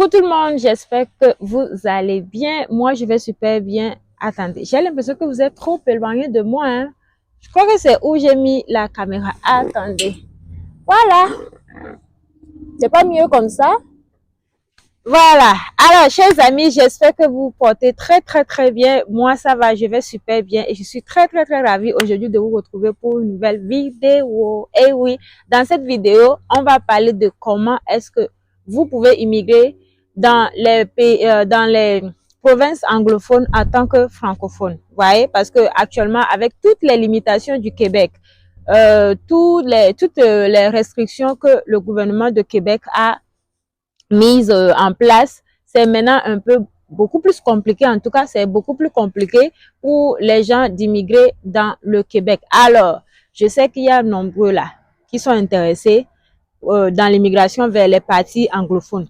Coucou tout le monde, j'espère que vous allez bien. Moi, je vais super bien. Attendez, j'ai l'impression que vous êtes trop éloigné de moi, hein. Je crois que c'est où j'ai mis la caméra. Attendez. Voilà. C'est pas mieux comme ça? Voilà. Alors, chers amis, j'espère que vous portez très bien. Moi, ça va, je vais super bien et je suis très ravie aujourd'hui de vous retrouver pour une nouvelle vidéo. Et oui, dans cette vidéo, on va parler de comment est-ce que vous pouvez immigrer dans les pays, dans les provinces anglophones en tant que francophone. Vous voyez, parce que actuellement, avec toutes les limitations du Québec, toutes les restrictions que le gouvernement de Québec a mise en place, c'est maintenant un peu beaucoup plus compliqué. En tout cas, c'est beaucoup plus compliqué pour les gens d'immigrer dans le Québec. Alors, je sais qu'il y a nombreux là qui sont intéressés dans l'immigration vers les parties anglophones.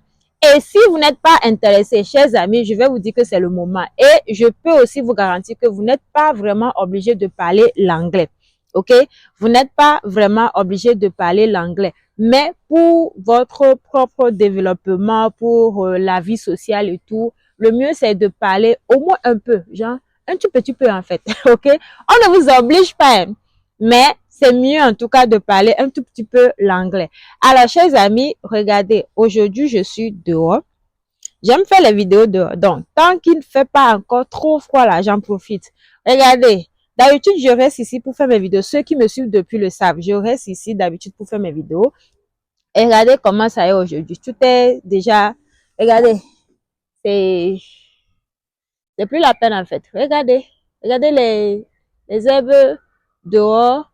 Et si vous n'êtes pas intéressé, chers amis, je vais vous dire que c'est le moment. Et je peux aussi vous garantir que vous n'êtes pas vraiment obligé de parler l'anglais. OK? Vous n'êtes pas vraiment obligé de parler l'anglais. Mais pour votre propre développement, pour la vie sociale et tout, le mieux c'est de parler au moins un peu, genre un tout petit peu en fait, ok? On ne vous oblige pas, hein, mais c'est mieux en tout cas de parler un tout petit peu l'anglais. Alors, chers amis, regardez, aujourd'hui je suis dehors. J'aime faire les vidéos dehors, donc tant qu'il ne fait pas encore trop froid là, j'en profite. Regardez, d'habitude je reste ici pour faire mes vidéos. Ceux qui me suivent depuis le savent, je reste ici d'habitude pour faire mes vidéos. Et regardez comment ça est aujourd'hui. Tout est déjà, regardez, c'est plus la peine en fait. Regardez, regardez les herbes dehors.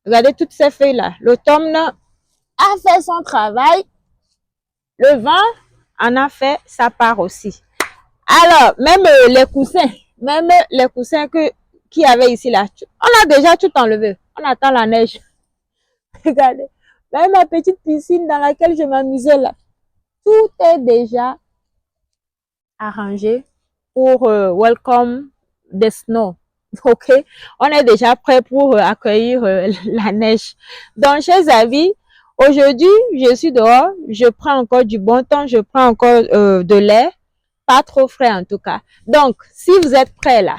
Regardez toutes ces feuilles là. L'automne a fait son travail. Le vent en a fait sa part aussi. Alors, même les coussins qu'il y avait ici là, on a déjà tout enlevé. On attend la neige. Regardez. Même ma petite piscine dans laquelle je m'amusais là, tout est déjà arrangé pour welcome the snow. Ok, on est déjà prêt pour accueillir la neige. Donc, chers amis, aujourd'hui, je suis dehors, je prends encore du bon temps, je prends encore de l'air, pas trop frais en tout cas. Donc, si vous êtes prêts là,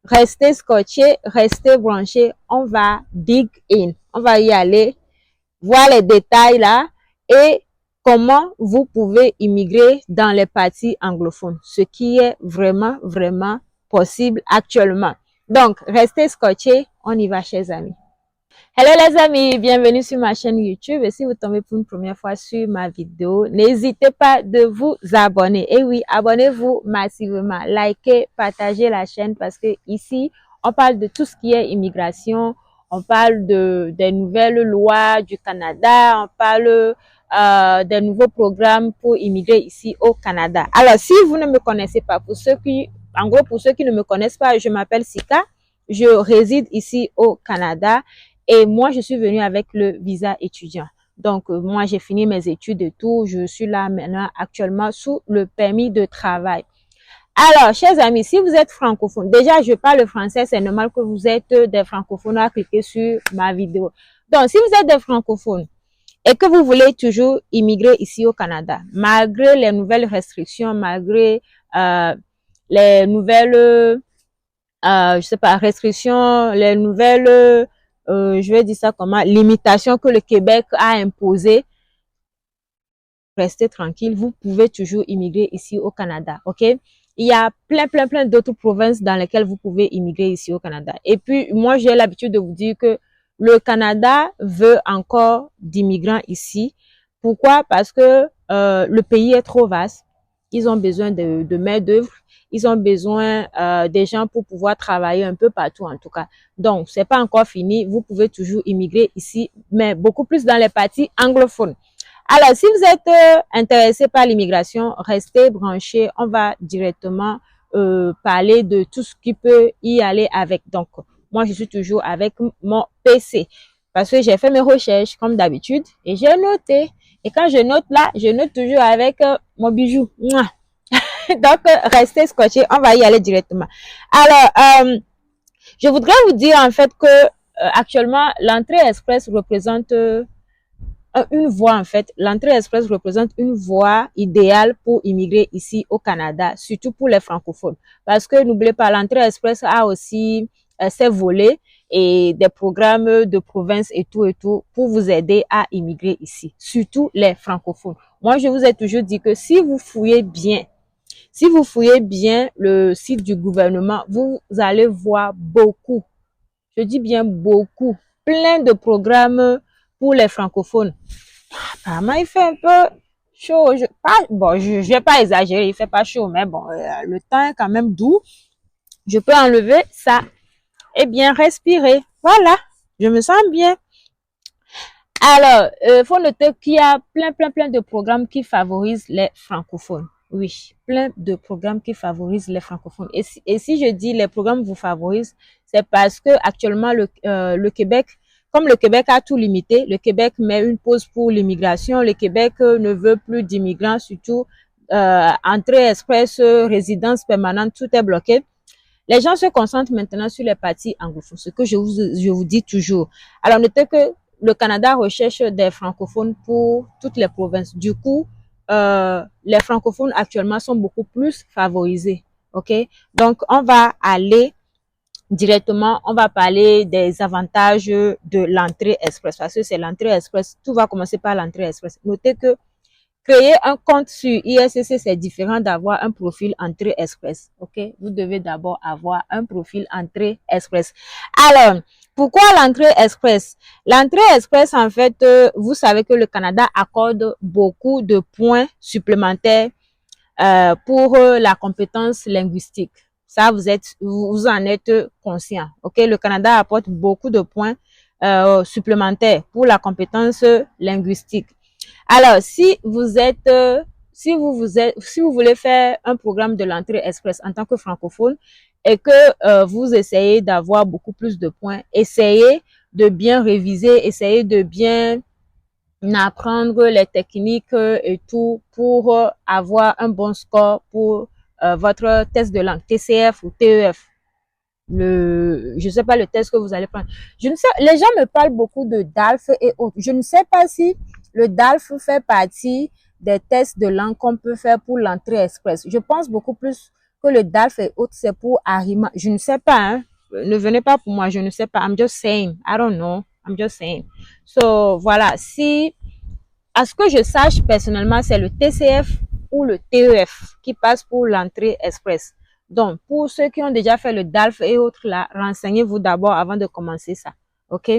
restez scotchés, restez branchés, on va dig in, on va y aller, voir les détails là et comment vous pouvez immigrer dans les parties anglophones, ce qui est vraiment possible actuellement. Donc, restez scotchés, on y va, chers amis. Hello les amis, bienvenue sur ma chaîne YouTube et si vous tombez pour une première fois sur ma vidéo, n'hésitez pas de vous abonner. Et oui, abonnez-vous massivement, likez, partagez la chaîne parce que ici, on parle de tout ce qui est immigration, on parle des nouvelles lois du Canada, on parle des nouveaux programmes pour immigrer ici au Canada. Alors, si vous ne me connaissez pas, pour ceux qui ne me connaissent pas, je m'appelle Sika, je réside ici au Canada et moi, je suis venue avec le visa étudiant. Donc, moi, j'ai fini mes études et tout, je suis là maintenant actuellement sous le permis de travail. Alors, chers amis, si vous êtes francophone, déjà, je parle français, c'est normal que vous êtes des francophones à cliquer sur ma vidéo. Donc, si vous êtes des francophones et que vous voulez toujours immigrer ici au Canada, malgré les nouvelles restrictions, malgré les nouvelles, je sais pas, restrictions, les nouvelles, je vais dire ça comment, limitations que le Québec a imposées, restez tranquille, vous pouvez toujours immigrer ici au Canada, ok? Il y a plein d'autres provinces dans lesquelles vous pouvez immigrer ici au Canada. Et puis, moi, j'ai l'habitude de vous dire que le Canada veut encore d'immigrants ici. Pourquoi? Parce que le pays est trop vaste. Ils ont besoin de main-d'œuvre. Ils ont besoin des gens pour pouvoir travailler un peu partout, en tout cas. Donc, c'est pas encore fini. Vous pouvez toujours immigrer ici, mais beaucoup plus dans les parties anglophones. Alors, si vous êtes intéressé par l'immigration, restez branchés. On va directement parler de tout ce qui peut y aller avec. Donc, moi, je suis toujours avec mon PC parce que j'ai fait mes recherches comme d'habitude et j'ai noté. Et quand je note là, je note toujours avec mon bijou. Donc, restez scotchés. On va y aller directement. Alors, je voudrais vous dire en fait que actuellement, l'entrée express représente une voie en fait. L'entrée express représente une voie idéale pour immigrer ici au Canada, surtout pour les francophones. Parce que n'oubliez pas, l'entrée express a aussi ses volets et des programmes de province et tout pour vous aider à immigrer ici, surtout les francophones. Moi, je vous ai toujours dit que si vous fouillez bien le site du gouvernement, vous allez voir beaucoup, je dis bien beaucoup, plein de programmes pour les francophones. Apparemment, il fait un peu chaud. Je vais pas exagérer, il fait pas chaud, mais bon, le temps est quand même doux. Je peux enlever ça et bien respirer. Voilà, je me sens bien. Alors, faut noter qu'il y a plein de programmes qui favorisent les francophones. Oui, plein de programmes qui favorisent les francophones. Et si je dis les programmes vous favorisent, c'est parce que actuellement le Québec, comme le Québec a tout limité, le Québec met une pause pour l'immigration. Le Québec ne veut plus d'immigrants, surtout entrée express, résidence permanente, tout est bloqué. Les gens se concentrent maintenant sur les parties anglophones, ce que je vous dis toujours. Alors, notez que le Canada recherche des francophones pour toutes les provinces. Du coup, les francophones actuellement sont beaucoup plus favorisés. OK? Donc, on va aller directement, on va parler des avantages de l'entrée express parce que c'est l'entrée express. Tout va commencer par l'entrée express. Notez que créer un compte sur ISCC, c'est différent d'avoir un profil entrée express. OK? Vous devez d'abord avoir un profil entrée express. Alors, pourquoi l'entrée express? L'entrée express, en fait, vous savez que le Canada accorde beaucoup de points supplémentaires pour la compétence linguistique. Ça, vous en êtes conscient. OK? Le Canada apporte beaucoup de points supplémentaires pour la compétence linguistique. Alors, si vous voulez faire un programme de l'entrée express en tant que francophone et que vous essayez d'avoir beaucoup plus de points, essayez de bien réviser, essayez de bien apprendre les techniques et tout pour avoir un bon score pour votre test de langue, TCF ou TEF. Je sais pas le test que vous allez prendre. Je ne sais, les gens me parlent beaucoup de DALF et autres. Je ne sais pas si le DALF fait partie des tests de langue qu'on peut faire pour l'entrée express. Je pense beaucoup plus que le DALF et autres, c'est pour Arima. Je ne sais pas, hein. Ne venez pas pour moi, je ne sais pas. I'm just saying. I don't know. I'm just saying. So, voilà. Si, à ce que je sache personnellement, c'est le TCF ou le TEF qui passe pour l'entrée express. Donc, pour ceux qui ont déjà fait le DALF et autres là, renseignez-vous d'abord avant de commencer ça. OK?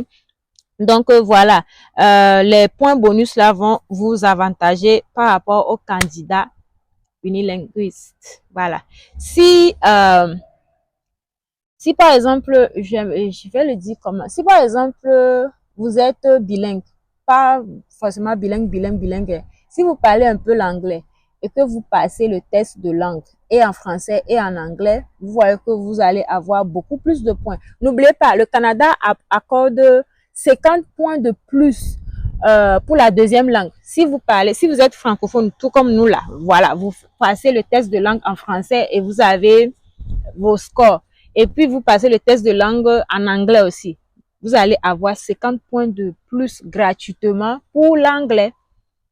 Donc, voilà. Les points bonus là vont vous avantager par rapport aux candidats unilinguistes. Voilà. Si par exemple, je vais le dire comment. Si par exemple, vous êtes bilingue, pas forcément bilingue. Si vous parlez un peu l'anglais et que vous passez le test de langue et en français et en anglais, vous voyez que vous allez avoir beaucoup plus de points. N'oubliez pas, le Canada accorde 50 points de plus pour la deuxième langue. Si vous êtes francophone, tout comme nous là, voilà, vous passez le test de langue en français et vous avez vos scores. Et puis, vous passez le test de langue en anglais aussi. Vous allez avoir 50 points de plus gratuitement pour l'anglais.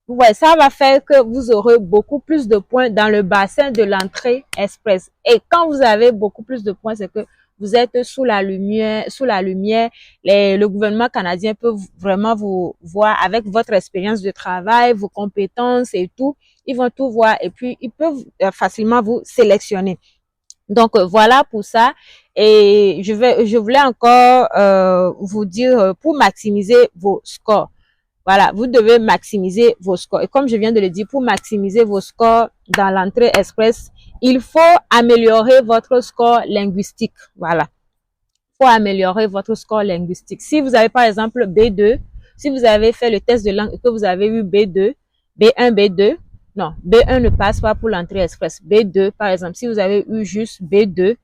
Vous voyez, ça va faire que vous aurez beaucoup plus de points dans le bassin de l'entrée express. Et quand vous avez beaucoup plus de points, c'est que vous êtes sous la lumière. Le gouvernement canadien peut vraiment vous voir avec votre expérience de travail, vos compétences et tout. Ils vont tout voir et puis ils peuvent facilement vous sélectionner. Donc voilà pour ça. Et je voulais encore vous dire pour maximiser vos scores. Voilà, vous devez maximiser vos scores. Et comme je viens de le dire, pour maximiser vos scores dans l'entrée express, il faut améliorer votre score linguistique. Voilà. Il faut améliorer votre score linguistique. Si vous avez par exemple B2, si vous avez fait le test de langue et que vous avez eu B2, B1, B2, non, B1 ne passe pas pour l'entrée express. B2, par exemple, si vous avez eu juste B2,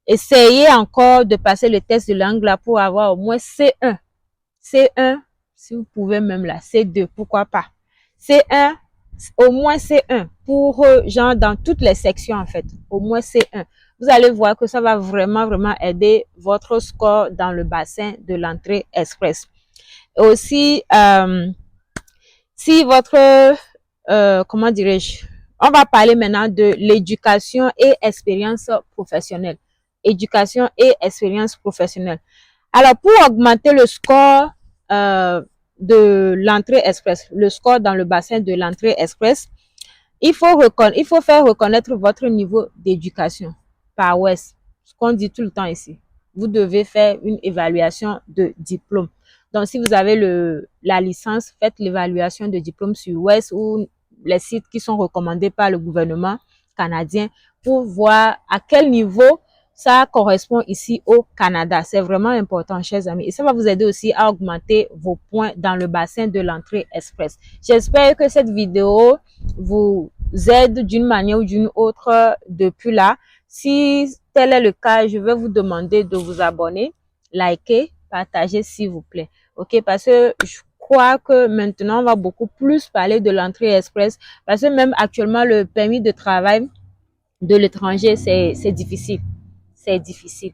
essayez encore de passer le test de langue là pour avoir au moins C1. C1, si vous pouvez même là, C2, pourquoi pas. C1, au moins C1 pour genre dans toutes les sections en fait, au moins C1. Vous allez voir que ça va vraiment aider votre score dans le bassin de l'entrée express. Aussi, Si votre, comment dirais-je, on va parler maintenant de l'éducation et expérience professionnelle. Éducation et expérience professionnelle. Alors, pour augmenter le score de l'entrée express, le score dans le bassin de l'entrée express, il faut faire reconnaître votre niveau d'éducation par WES. Ce qu'on dit tout le temps ici. Vous devez faire une évaluation de diplôme. Donc, si vous avez la licence, faites l'évaluation de diplôme sur WES ou les sites qui sont recommandés par le gouvernement canadien pour voir à quel niveau ça correspond ici au Canada. C'est vraiment important, chers amis. Et ça va vous aider aussi à augmenter vos points dans le bassin de l'entrée express. J'espère que cette vidéo vous aide d'une manière ou d'une autre depuis là. Si tel est le cas, je vais vous demander de vous abonner, liker, partager s'il vous plaît. Ok, parce que je crois que maintenant on va beaucoup plus parler de l'entrée express parce que même actuellement le permis de travail de l'étranger c'est difficile. C'est difficile.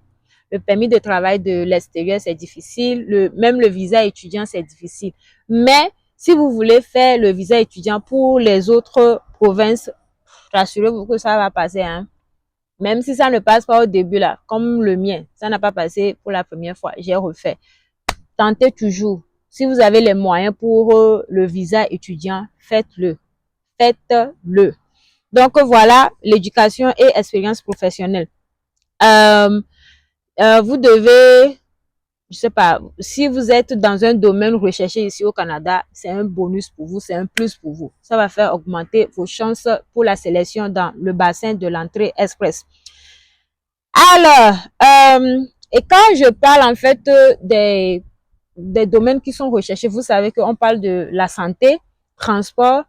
Le permis de travail de l'extérieur, c'est difficile. Même le visa étudiant, c'est difficile. Mais si vous voulez faire le visa étudiant pour les autres provinces, rassurez-vous que ça va passer. Hein. Même si ça ne passe pas au début, là, comme le mien, ça n'a pas passé pour la première fois. J'ai refait. Tentez toujours. Si vous avez les moyens pour le visa étudiant, faites-le. Faites-le. Donc voilà, l'éducation et expérience professionnelle. Vous devez, je sais pas, si vous êtes dans un domaine recherché ici au Canada, c'est un bonus pour vous, c'est un plus pour vous. Ça va faire augmenter vos chances pour la sélection dans le bassin de l'entrée express. Alors, et quand je parle en fait des domaines qui sont recherchés, vous savez qu'on parle de la santé, transport,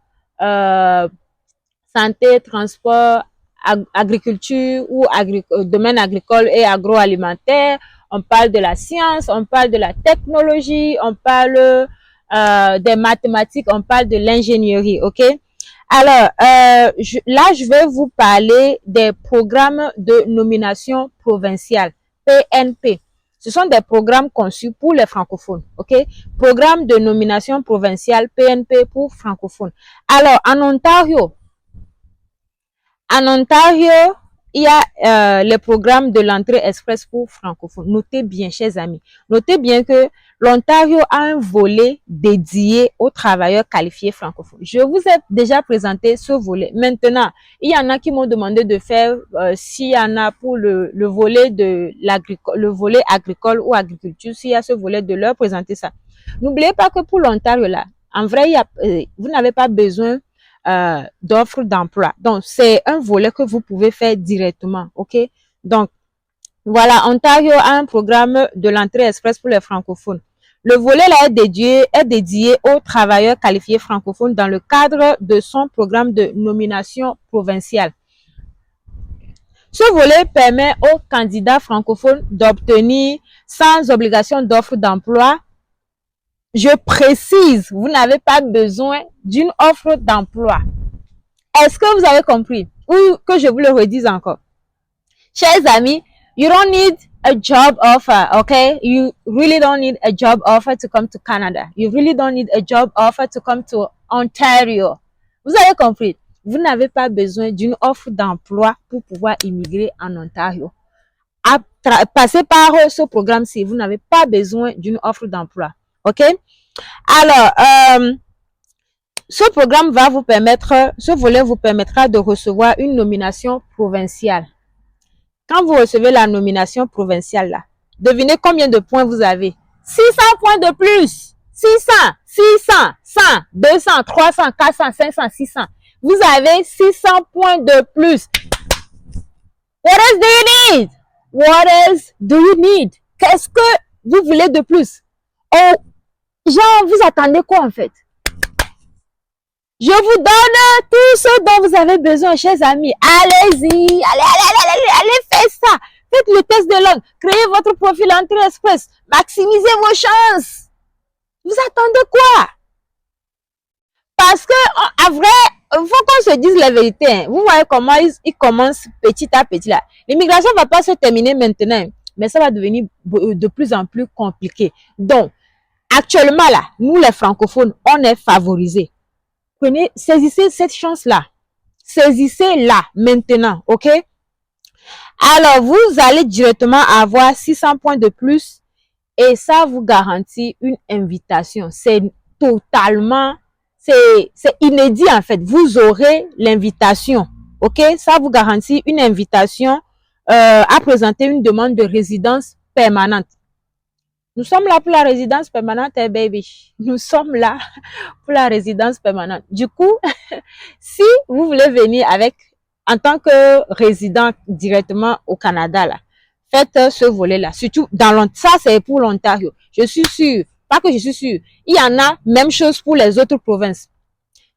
agriculture ou domaine agricole et agroalimentaire. On parle de la science, on parle de la technologie, on parle des mathématiques, on parle de l'ingénierie, ok? Alors, là, je vais vous parler des programmes de nomination provinciale, PNP. Ce sont des programmes conçus pour les francophones, ok? Programme de nomination provinciale, PNP pour francophones. Alors, en Ontario, il y a les programmes de l'entrée express pour francophones. Notez bien, chers amis, notez bien que l'Ontario a un volet dédié aux travailleurs qualifiés francophones. Je vous ai déjà présenté ce volet. Maintenant, il y en a qui m'ont demandé de faire, s'il y en a pour le volet de le volet agricole ou agriculture, s'il y a ce volet, de leur présenter ça. N'oubliez pas que pour l'Ontario, là, en vrai, vous n'avez pas besoin d'offres d'emploi. Donc, c'est un volet que vous pouvez faire directement, ok? Donc, voilà, Ontario a un programme de l'entrée express pour les francophones. Le volet là est dédié aux travailleurs qualifiés francophones dans le cadre de son programme de nomination provinciale. Ce volet permet aux candidats francophones d'obtenir, sans obligation d'offre d'emploi, je précise, vous n'avez pas besoin d'une offre d'emploi. Est-ce que vous avez compris? Ou que je vous le redise encore? Chers amis, you don't need a job offer, okay? You really don't need a job offer to come to Canada. You really don't need a job offer to come to Ontario. Vous avez compris? Vous n'avez pas besoin d'une offre d'emploi pour pouvoir immigrer en Ontario. Passer par ce programme-ci, vous n'avez pas besoin d'une offre d'emploi, ok? Alors, ce programme va vous permettre, ce volet vous permettra de recevoir une nomination provinciale. Quand vous recevez la nomination provinciale là, devinez combien de points vous avez? 600 points de plus. 600, 100, 200, 300, 400, 500, 600. Vous avez 600 points de plus. What else do you need? What else do you need? Qu'est-ce que vous voulez de plus? Oh, genre, vous attendez quoi en fait? Je vous donne tout ce dont vous avez besoin, chers amis. Allez-y, allez faire ça. Faites le test de langue. Créez votre profil entrée express. Maximisez vos chances. Vous attendez quoi? Parce que, en vrai, il faut qu'on se dise la vérité. Hein. Vous voyez comment ils commencent petit à petit là. L'immigration ne va pas se terminer maintenant, mais ça va devenir de plus en plus compliqué. Donc, actuellement là, nous les francophones, on est favorisés. Prenez, saisissez cette chance-là. Saisissez-la maintenant, ok? Alors, vous allez directement avoir 600 points de plus et ça vous garantit une invitation. C'est totalement, c'est inédit en fait. Vous aurez l'invitation, ok? Ça vous garantit une invitation à présenter une demande de résidence permanente. Nous sommes là pour la résidence permanente, eh, baby. Nous sommes là pour la résidence permanente. Du coup, si vous voulez venir avec, en tant que résident directement au Canada, là, faites ce volet-là. Surtout dans l'Ontario. Ça, c'est pour l'Ontario. Je suis sûre, pas que je suis sûre, il y en a même chose pour les autres provinces.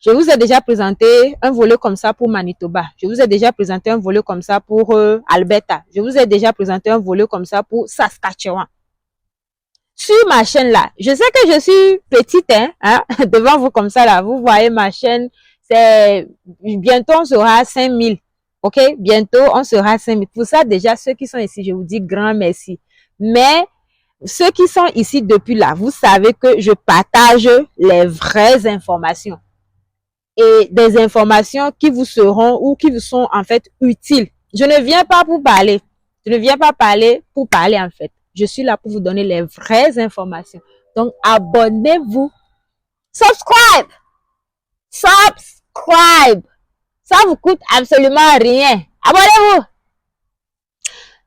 Je vous ai déjà présenté un volet comme ça pour Manitoba. Je vous ai déjà présenté un volet comme ça pour Alberta. Je vous ai déjà présenté un volet comme ça pour Saskatchewan. Sur ma chaîne là, je sais que je suis petite hein, devant vous comme ça là, vous voyez ma chaîne, c'est bientôt on sera 5000, ok, bientôt on sera 5000. Pour ça déjà ceux qui sont ici, je vous dis grand merci. Mais ceux qui sont ici depuis là, vous savez que je partage les vraies informations et des informations qui vous seront ou qui vous sont en fait utiles. Je ne viens pas pour parler, je ne viens pas parler pour parler en fait. Je suis là pour vous donner les vraies informations. Donc, abonnez-vous. Subscribe! Subscribe! Ça vous coûte absolument rien. Abonnez-vous!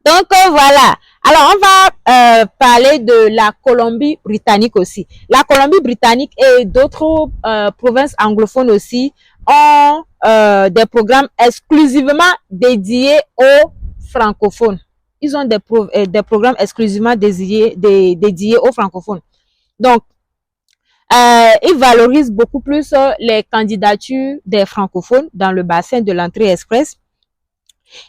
Donc, voilà. Alors, on va parler de la Colombie-Britannique aussi. La Colombie-Britannique et d'autres provinces anglophones aussi ont des programmes exclusivement dédiés aux francophones. Ils ont des programmes exclusivement dédiés aux francophones. Donc, ils valorisent beaucoup plus les candidatures des francophones dans le bassin de l'entrée express.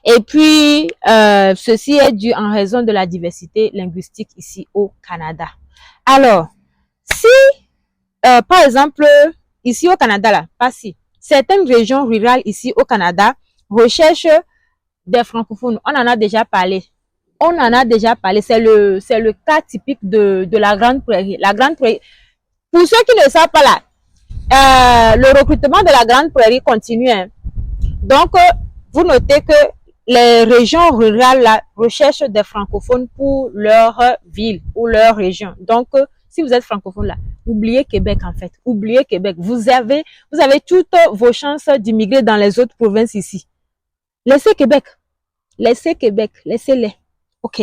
Et puis, ceci est dû en raison de la diversité linguistique ici au Canada. Alors, si, par exemple, ici au Canada, là, pas si, certaines régions rurales ici au Canada recherchent des francophones, on en a déjà parlé. On en a déjà parlé. C'est le cas typique de la Grande Prairie. La Grande Prairie. Pour ceux qui ne savent pas là, le recrutement de la Grande Prairie continue. Hein. Donc, vous notez que les régions rurales là, recherchent des francophones pour leur ville ou leur région. Donc, si vous êtes francophone là, oubliez Québec en fait. Oubliez Québec. Vous avez toutes vos chances d'immigrer dans les autres provinces ici. Laissez Québec. Laissez Québec. Laissez-les. Ok.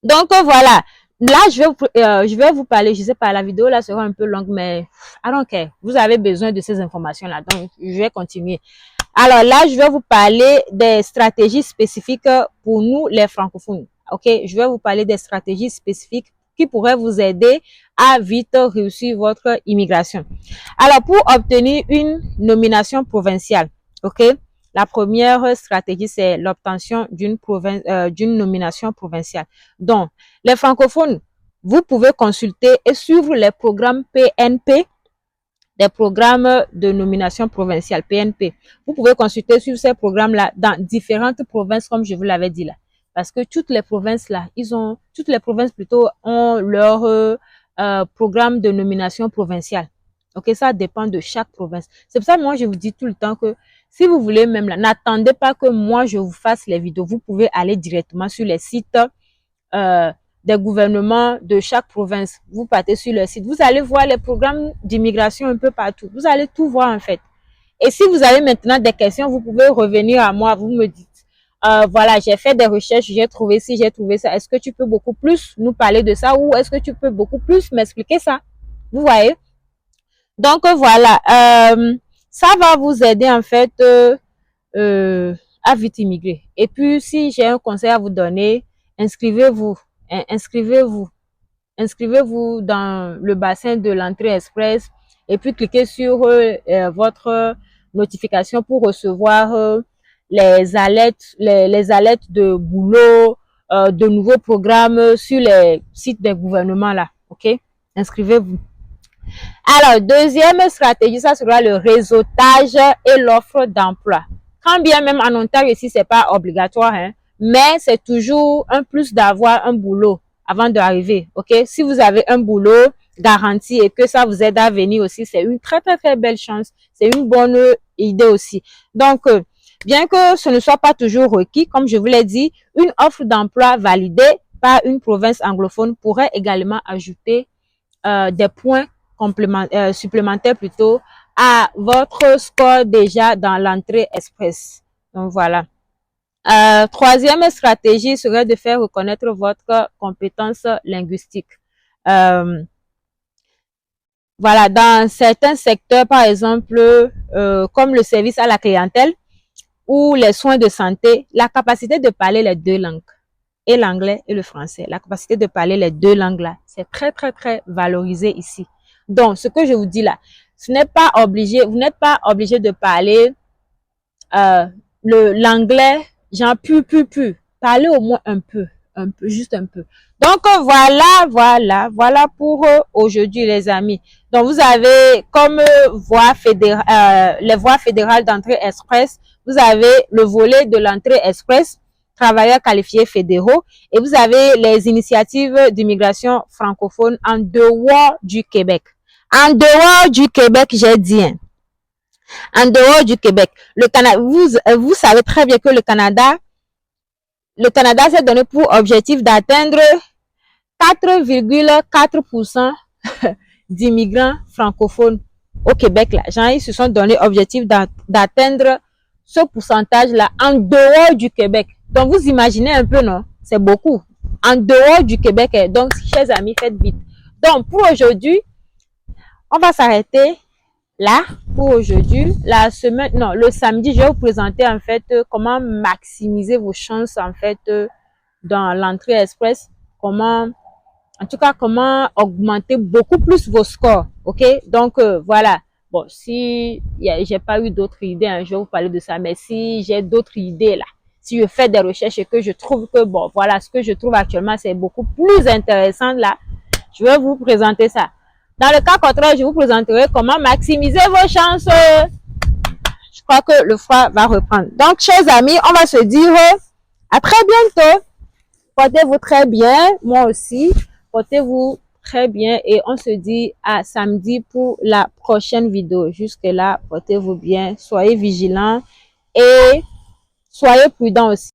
Donc voilà. Là, je vais vous parler, je sais pas, la vidéo là sera un peu longue, mais I don't care. Vous avez besoin de ces informations là, donc je vais continuer. Alors là, je vais vous parler des stratégies spécifiques pour nous les francophones. Ok, je vais vous parler des stratégies spécifiques qui pourraient vous aider à vite réussir votre immigration. Alors pour obtenir une nomination provinciale, ok. La première stratégie, c'est l'obtention d'une nomination provinciale. Donc, les francophones, vous pouvez consulter et suivre les programmes PNP, des programmes de nomination provinciale, PNP. Vous pouvez consulter sur ces programmes-là dans différentes provinces, comme je vous l'avais dit là. Parce que toutes les provinces là, toutes les provinces plutôt ont leur programme de nomination provinciale. Ok, ça dépend de chaque province. C'est pour ça que moi, je vous dis tout le temps que si vous voulez même là, n'attendez pas que moi, je vous fasse les vidéos. Vous pouvez aller directement sur les sites des gouvernements de chaque province. Vous partez sur le site. Vous allez voir les programmes d'immigration un peu partout. Vous allez tout voir en fait. Et si vous avez maintenant des questions, vous pouvez revenir à moi. Vous me dites, voilà, j'ai fait des recherches, j'ai trouvé ci, j'ai trouvé ça. Est-ce que tu peux beaucoup plus nous parler de ça ou est-ce que tu peux beaucoup plus m'expliquer ça? Vous voyez? Donc voilà, ça va vous aider en fait à vite immigrer. Et puis si j'ai un conseil à vous donner, inscrivez-vous, inscrivez-vous, inscrivez-vous dans le bassin de l'entrée express et puis cliquez sur votre notification pour recevoir les alertes, les alertes de boulot, de nouveaux programmes sur les sites des gouvernements là. Ok, inscrivez-vous. Alors, deuxième stratégie, ça sera le réseautage et l'offre d'emploi. Quand bien même en Ontario ici, c'est pas obligatoire, hein, mais c'est toujours un plus d'avoir un boulot avant d'arriver. Ok, si vous avez un boulot garantie et que ça vous aide à venir aussi, c'est une très belle chance. C'est une bonne idée aussi. Donc, bien que ce ne soit pas toujours requis, comme je vous l'ai dit, une offre d'emploi validée par une province anglophone pourrait également ajouter des points supplémentaires plutôt à votre score déjà dans l'entrée express. Donc voilà. Troisième stratégie serait de faire reconnaître votre compétence linguistique. Voilà, dans certains secteurs, par exemple, comme le service à la clientèle ou les soins de santé, la capacité de parler les deux langues, et l'anglais et le français, la capacité de parler les deux langues-là, c'est très valorisé ici. Donc, ce que je vous dis là, ce n'est pas obligé, vous n'êtes pas obligé de parler l'anglais, genre pu. Parlez au moins un peu, juste un peu. Donc, voilà pour aujourd'hui, les amis. Donc, vous avez comme les voies fédérales d'entrée express, vous avez le volet de l'entrée express, travailleurs qualifiés fédéraux, et vous avez les initiatives d'immigration francophone en dehors du Québec. En dehors du Québec, j'ai dit. En dehors du Québec, le Canada, vous savez très bien que le Canada s'est donné pour objectif d'atteindre 4,4% d'immigrants francophones au Québec. Là, genre, ils se sont donné objectif d'atteindre ce pourcentage-là en dehors du Québec. Donc, vous imaginez un peu, non? C'est beaucoup. En dehors du Québec. Donc, chers amis, faites vite. Donc, pour aujourd'hui, on va s'arrêter là pour aujourd'hui. Le samedi, je vais vous présenter en fait comment maximiser vos chances en fait dans l'entrée express. Comment augmenter beaucoup plus vos scores. Ok, donc voilà. Bon, si j'ai pas eu d'autres idées, hein, je vais vous parler de ça. Mais si j'ai d'autres idées là, si je fais des recherches et que je trouve que bon, voilà, ce que je trouve actuellement c'est beaucoup plus intéressant là, je vais vous présenter ça. Dans le cas contraire, je vous présenterai comment maximiser vos chances. Je crois que le froid va reprendre. Donc, chers amis, on va se dire à très bientôt. Portez-vous très bien. Moi aussi. Portez-vous très bien. Et on se dit à samedi pour la prochaine vidéo. Jusque-là, portez-vous bien. Soyez vigilants et soyez prudents aussi.